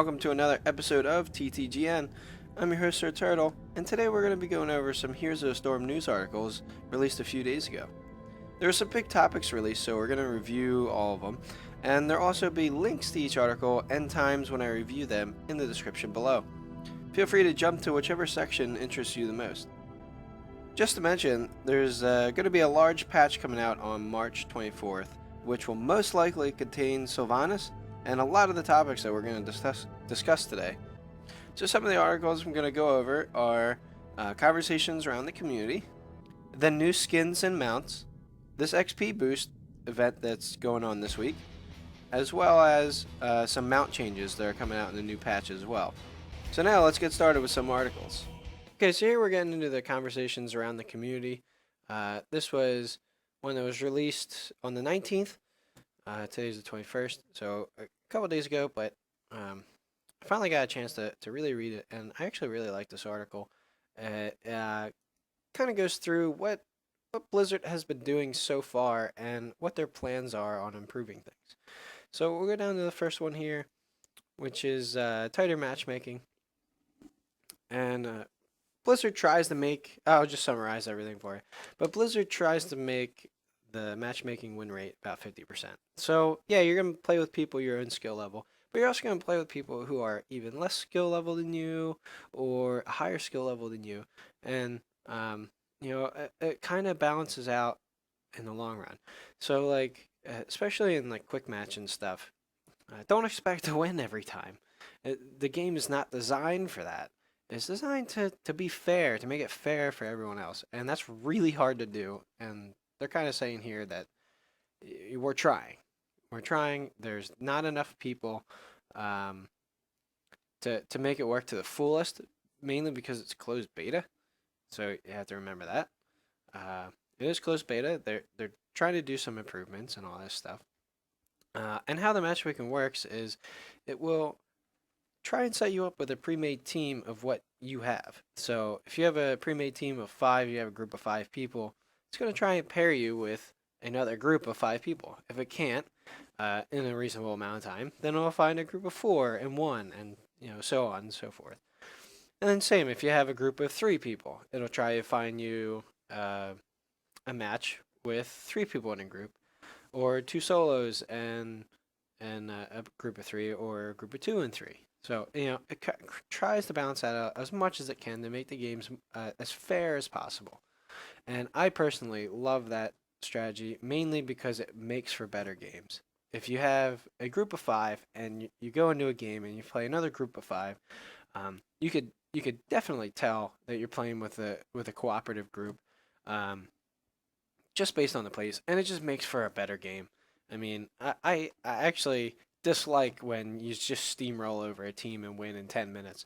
welcome to another episode of TTGN. I'm your host, SirTurtle, and today we're going to be going over some Heroes of the Storm news articles released a few days ago. There are some big topics released, so we're going to review all of them, and there'll also be links to each article and times when I review them in the description below. Feel free to jump to whichever section interests you the most. Just to mention, there's going to be a large patch coming out on March 24th, which will most likely contain Sylvanas and a lot of the topics that we're going to discuss today. So some of the articles I'm going to go over are conversations around the community, then new skins and mounts, this XP boost event that's going on this week, as well as some mount changes that are coming out in the new patch as well. So now let's get started with some articles. Okay, so here we're getting into the conversations around the community. This was one that was released on the 19th. Today's the 21st, so a couple days ago, but I finally got a chance to really read it, and I actually really like this article. It kind of goes through what Blizzard has been doing so far and what their plans are on improving things. So we'll go down to the first one here, which is tighter matchmaking. And Blizzard tries to make, I'll just summarize everything for you, but Blizzard tries to make the matchmaking win rate about 50%. So yeah, you're going to play with people your own skill level, but you're also going to play with people who are even less skill level than you or a higher skill level than you. And, it kind of balances out in the long run. So like, especially in like quick match and stuff, don't expect to win every time. The game is not designed for that. It's designed to be fair, to make it fair for everyone else. And that's really hard to do. And they're kind of saying here that we're trying. We're trying. There's not enough people to make it work to the fullest, mainly because it's closed beta. So you have to remember that. It is closed beta. They're trying to do some improvements and all this stuff. And how the matchmaking works is it will try and set you up with a pre-made team of what you have. So if you have a pre-made team of 5, you have a group of 5 people, it's going to try and pair you with another group of 5 people. If it can't, in a reasonable amount of time, then it'll find a group of 4 and 1, and so on and so forth. And then same, if you have a group of 3 people, it'll try to find you a match with 3 people in a group, or 2 solos and a group of 3, or a group of 2 and 3. So, it tries to balance that out as much as it can to make the games as fair as possible. And I personally love that strategy, mainly because it makes for better games. If you have a group of 5 and you go into a game and you play another group of 5, you could definitely tell that you're playing with a cooperative group, just based on the plays, and it just makes for a better game. I mean, I actually dislike when you just steamroll over a team and win in 10 minutes,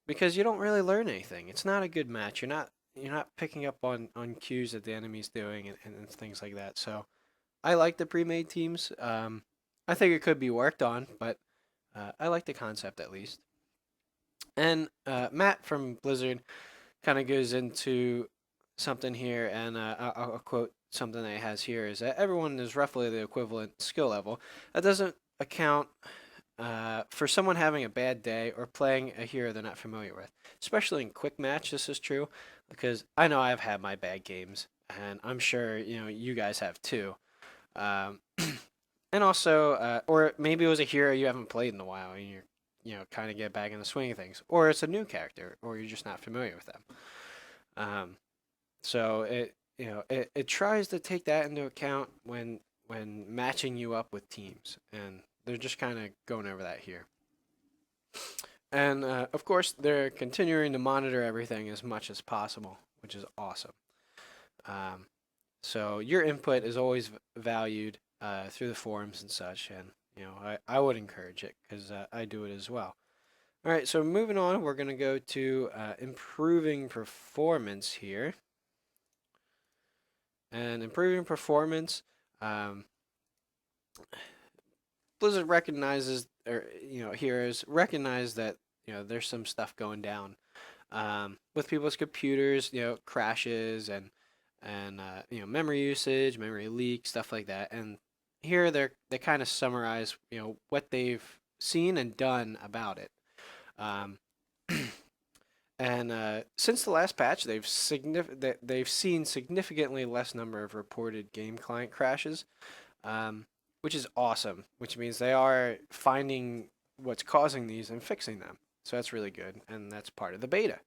because you don't really learn anything. It's not a good match. You're not picking up on cues that the enemy's doing and things like that. So I like the pre-made teams. I think it could be worked on, but I like the concept at least. And Matt from Blizzard kind of goes into something here, and I'll quote something that he has here, is that everyone is roughly the equivalent skill level. That doesn't account for someone having a bad day or playing a hero they're not familiar with. Especially in quick match, this is true, because I know I've had my bad games, and I'm sure you guys have too. And also, or maybe it was a hero you haven't played in a while, and you're kind of get back in the swing of things, or it's a new character, or you're just not familiar with them. So it tries to take that into account when matching you up with teams, and they're just kind of going over that here. And of course, they're continuing to monitor everything as much as possible, which is awesome. So your input is always valued through the forums and such, and I would encourage it because I do it as well. All right, so moving on, we're going to go to improving performance here. And improving performance, Blizzard recognizes, or heroes recognize that there's some stuff going down with people's computers, crashes and memory usage, memory leak, stuff like that. And here they kind of summarize what they've seen and done about it. Um, and since the last patch, they've seen significantly less number of reported game client crashes, which is awesome. Which means they are finding what's causing these and fixing them. So that's really good, and that's part of the beta.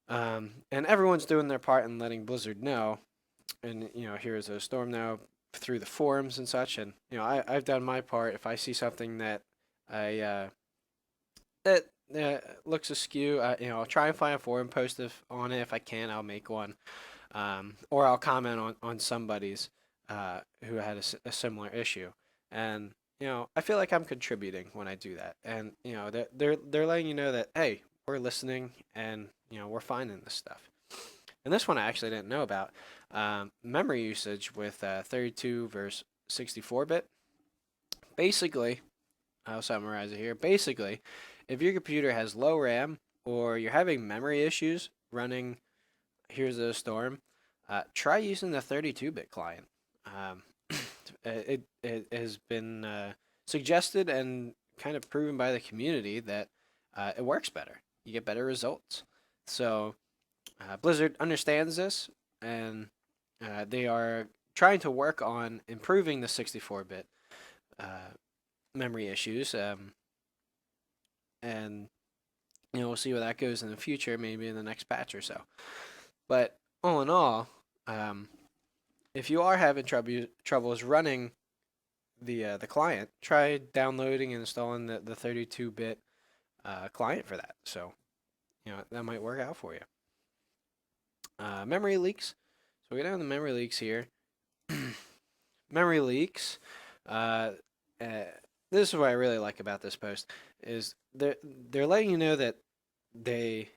And everyone's doing their part in letting Blizzard know. And here's a storm now through the forums and such. And I've done my part. If I see something that I that looks askew, I'll try and find a forum post on it. If I can, I'll make one, or I'll comment on somebody's who had a similar issue. And I feel like I'm contributing when I do that. And they're letting you know that, hey, we're listening, and we're finding this stuff. And this one I actually didn't know about. Memory usage with 32 versus 64-bit. Basically, I'll summarize it here. Basically, if your computer has low RAM or you're having memory issues running Here's a Storm, try using the 32-bit client. It has been suggested and kind of proven by the community that it works better. You get better results. So Blizzard understands this, and they are trying to work on improving the 64-bit memory issues. And we'll see where that goes in the future, maybe in the next patch or so. But all in all, if you are having troubles running the client, try downloading and installing the 32-bit client for that. So that might work out for you. Memory leaks. So we get down to memory leaks here. Memory leaks. This is what I really like about this post is they're letting you know that they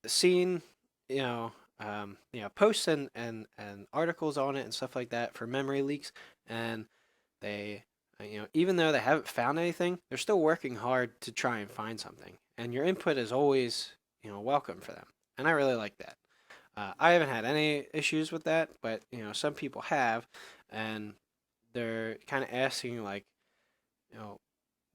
seen posts and articles on it and stuff like that for memory leaks, and they even though they haven't found anything, they're still working hard to try and find something, and your input is always welcome for them, and I really like that. I haven't had any issues with that, but some people have, and they're kind of asking like,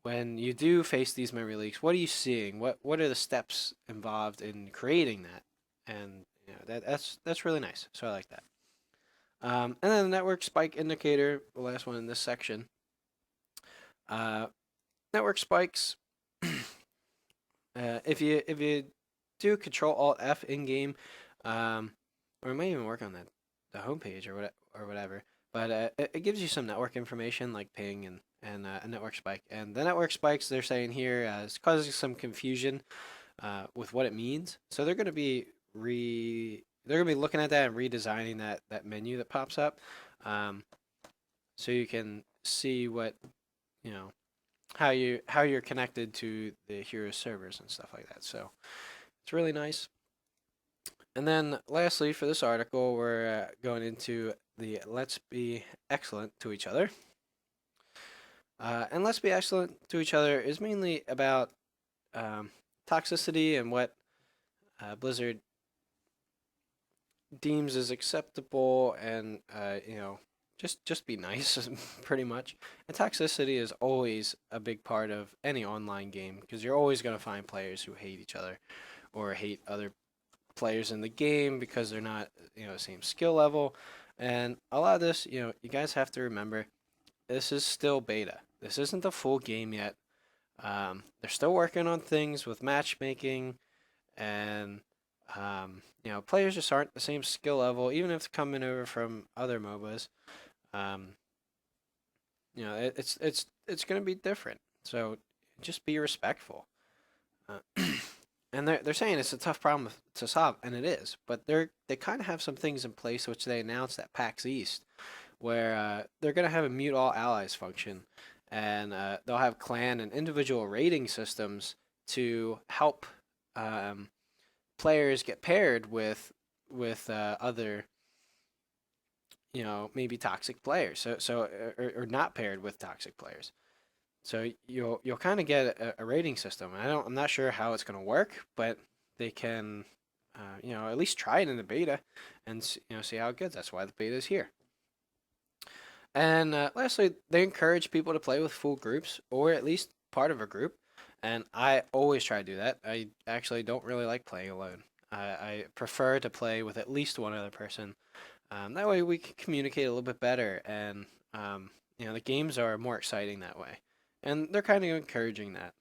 when you do face these memory leaks, what are you seeing? What are the steps involved in creating that? And that's really nice. So I like that. And then the network spike indicator, the last one in this section. Network spikes. If you do Control Alt F in game, or it might even work on the homepage or whatever. But it gives you some network information like ping and a network spike. And the network spikes they're saying here is causing some confusion with what it means. So they're going to be looking at that and redesigning that menu that pops up, so you can see what how you're connected to the Hero servers and stuff like that. So it's really nice. And then lastly, for this article, we're going into the Let's Be Excellent to Each Other. And Let's Be Excellent to Each Other is mainly about toxicity and what Blizzard deems as acceptable, and just be nice, pretty much. And toxicity is always a big part of any online game, because you're always going to find players who hate each other or hate other players in the game because they're not the same skill level. And a lot of this, you guys have to remember, this is still beta. This isn't the full game yet. They're still working on things with matchmaking, and players just aren't the same skill level, even if they're coming over from other MOBAs. It's going to be different. So just be respectful. And they're saying it's a tough problem to solve, and it is. But they kind of have some things in place which they announced at PAX East, where they're going to have a mute all allies function, and they'll have clan and individual rating systems to help players get paired with other maybe toxic players, or not paired with toxic players. So you'll kind of get a rating system. I'm not sure how it's going to work, but they can at least try it in the beta and see how it goes. That's why the beta is here. And lastly, they encourage people to play with full groups, or at least part of a group, and I always try to do that. I actually don't really like playing alone. I prefer to play with at least one other person. That way we can communicate a little bit better, and the games are more exciting that way. And they're kind of encouraging that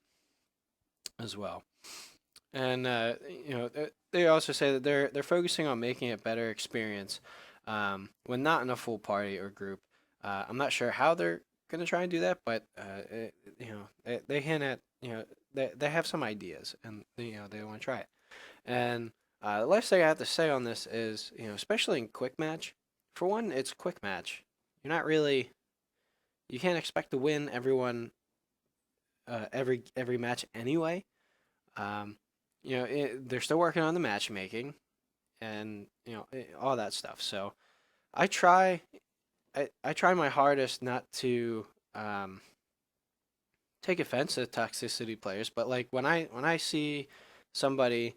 as well. And they also say that they're focusing on making a better experience when not in a full party or group. I'm not sure how they're gonna try and do that, but they hint at they have some ideas, and they want to try it. And the last thing I have to say on this is, especially in quick match, for one, it's quick match. You're not really, you can't expect to win everyone every match anyway. Um, they're still working on the matchmaking and all that stuff. So I try, I try my hardest not to take offense to toxicity players, but like when I see somebody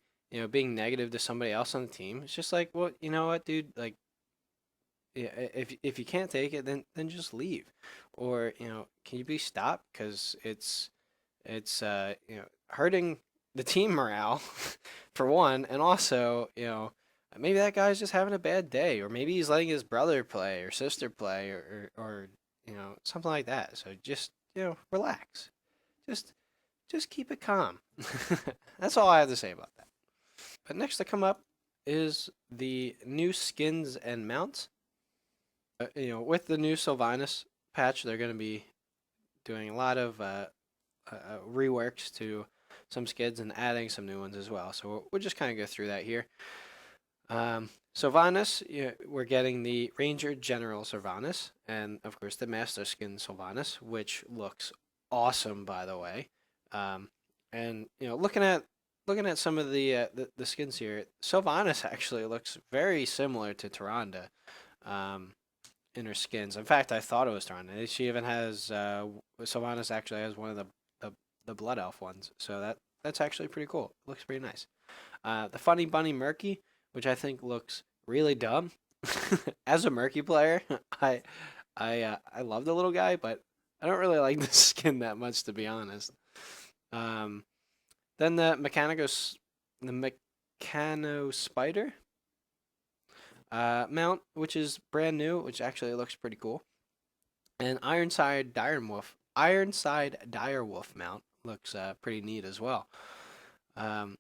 being negative to somebody else on the team, it's just like, well, you know what, dude, like, yeah, if you can't take it, then just leave, or can you please stop, because it's hurting the team morale for one, and also maybe that guy's just having a bad day, or maybe he's letting his brother play or sister play, or something like that. So just relax, just keep it calm. That's all I have to say about that. But next to come up is the new skins and mounts. With the new Sylvanas patch, they're going to be doing a lot of reworks to some skins and adding some new ones as well. So we'll just kind of go through that here. Sylvanas, we're getting the Ranger General Sylvanas, and of course the Master Skin Sylvanas, which looks awesome, by the way. And looking at some of the skins here, Sylvanas actually looks very similar to Tyrande in her skins. In fact, I thought it was Tyrande. She even has Sylvanas actually has one of the Blood Elf ones, so that's actually pretty cool. It looks pretty nice. The Funny Bunny Murky, which I think looks really dumb. As a Murky player, I love the little guy, but I don't really like the skin that much, to be honest. Then the Mechano Spider mount, which is brand new, which actually looks pretty cool. And Ironside Direwolf mount looks pretty neat as well. And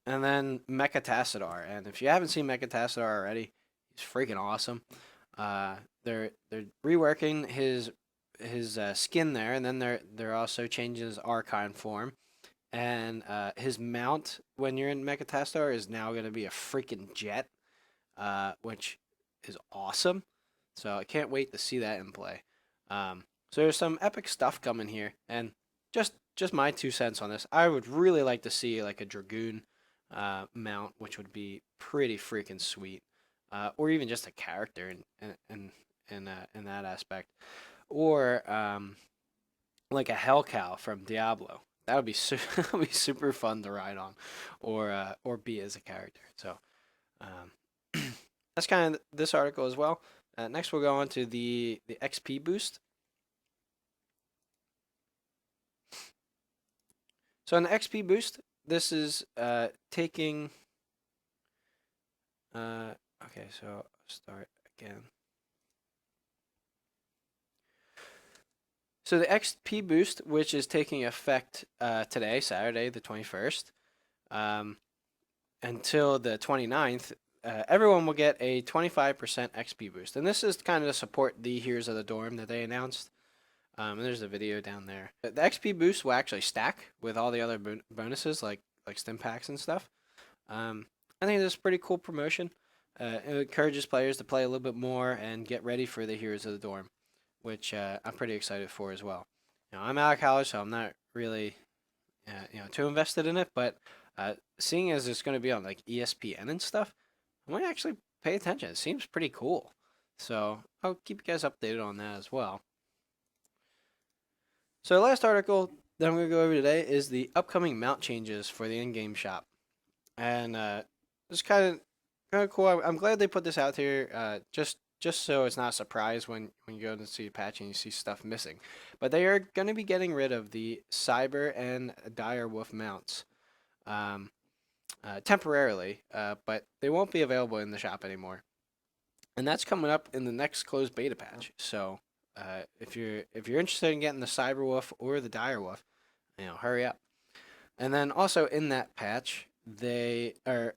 then Mechatassadar, and if you haven't seen Mechatassadar already, he's freaking awesome. They're reworking his skin there, and then they're also changing his Archon form. And his mount when you're in Mechatassadar is now going to be a freaking jet, which is awesome. So I can't wait to see that in play. So there's some epic stuff coming here, and just my 2 cents on this. I would really like to see like a Dragoon mount, which would be pretty freaking sweet, or even just a character in that aspect, or like a Hell Cow from Diablo. That would be that would be super fun to ride on, or be as a character. So that's kind of this article as well. Next, we'll go on to the XP boost. So in the XP boost, this is taking. Okay, so I'll start again. So the XP boost, which is taking effect today, Saturday, the 21st, until the 29th, everyone will get a 25% XP boost. And this is kind of to support the Heroes of the Dorm that they announced. And there's a video down there. The XP boost will actually stack with all the other bonuses like stim packs and stuff. I think this is a pretty cool promotion. It encourages players to play a little bit more and get ready for the Heroes of the Dorm, which I'm pretty excited for as well. I'm out of college, so I'm not really too invested in it, but seeing as it's going to be on like ESPN and stuff, I might actually pay attention. It seems pretty cool. So I'll keep you guys updated on that as well. So the last article that I'm going to go over today is the upcoming mount changes for the in-game shop. And it's kind of cool. I'm glad they put this out here just just so it's not a surprise when you go to see a patch and you see stuff missing. But they are going to be getting rid of the Cyber and Dire Wolf mounts temporarily, but they won't be available in the shop anymore. And that's coming up in the next closed beta patch. So if you're interested in getting the Cyber Wolf or the Dire Wolf, hurry up. And then also in that patch, they are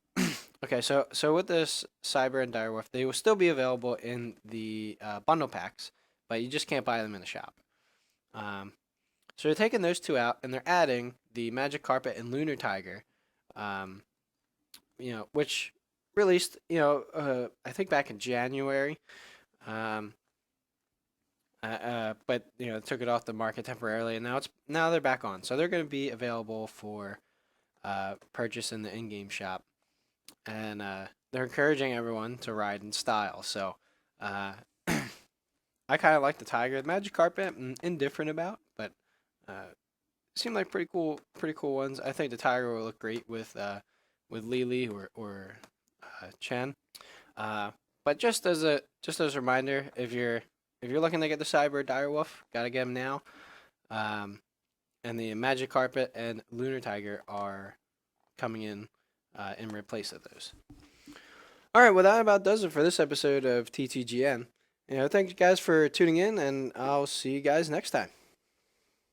okay. So with this Cyber and Direwolf, they will still be available in the bundle packs, but you just can't buy them in the shop. So they're taking those two out, and they're adding the Magic Carpet and Lunar Tiger, which released, I think back in January. But took it off the market temporarily, and now they're back on. So they're going to be available for purchase in the in-game shop, and they're encouraging everyone to ride in style. So I kind of like the Tiger. The Magic Carpet, I'm indifferent about, but seem like pretty cool ones. I think the Tiger will look great with Lily or Chen. But just as a reminder, if you're looking to get the Cyber Direwolf, gotta get them now. And the Magic Carpet and Lunar Tiger are coming in replace of those. All right, well that about does it for this episode of TTGN. Thank you guys for tuning in, and I'll see you guys next time.